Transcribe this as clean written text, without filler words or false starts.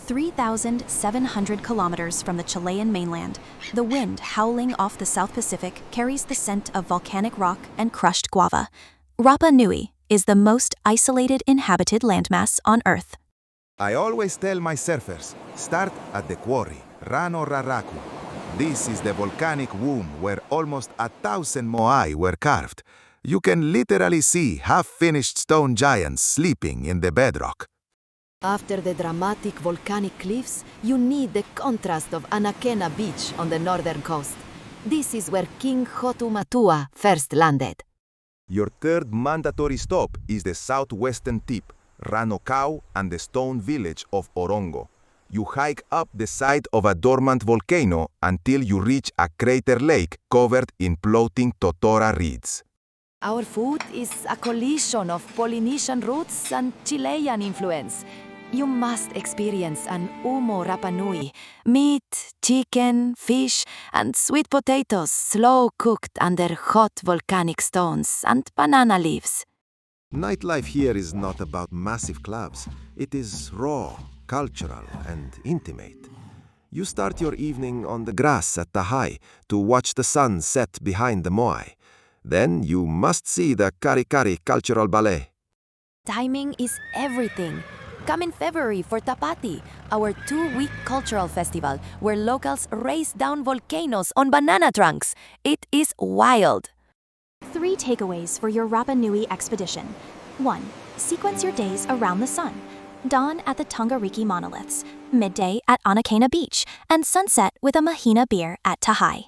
3,700 kilometers from the Chilean mainland, the wind howling off the South Pacific carries the scent of volcanic rock and crushed guava. Rapa Nui is the most isolated inhabited landmass on Earth. I always tell my surfers, start at the quarry, Rano Raraku. This is the volcanic womb where almost 1,000 moai were carved. You can literally see half-finished stone giants sleeping in the bedrock. After the dramatic volcanic cliffs, you need the contrast of Anakena Beach on the northern coast. This is where King Hotumatua first landed. Your third mandatory stop is the southwestern tip, Rano Kau and the stone village of Orongo. You hike up the side of a dormant volcano until you reach a crater lake covered in floating totora reeds. Our food is a collision of Polynesian roots and Chilean influence. You must experience an umo Rapa Nui, meat, chicken, fish, and sweet potatoes slow cooked under hot volcanic stones and banana leaves. Nightlife here is not about massive clubs. It is raw, cultural, and intimate. You start your evening on the grass at the high to watch the sun set behind the moai. Then you must see the Kari Kari cultural ballet. Timing is everything. Come in February for Tapati, our 2-week cultural festival where locals race down volcanoes on banana trunks. It is wild. 3 takeaways for your Rapa Nui expedition. 1. Sequence your days around the sun. Dawn at the Tongariki monoliths, midday at Anakena Beach, and sunset with a mahina beer at Tahai.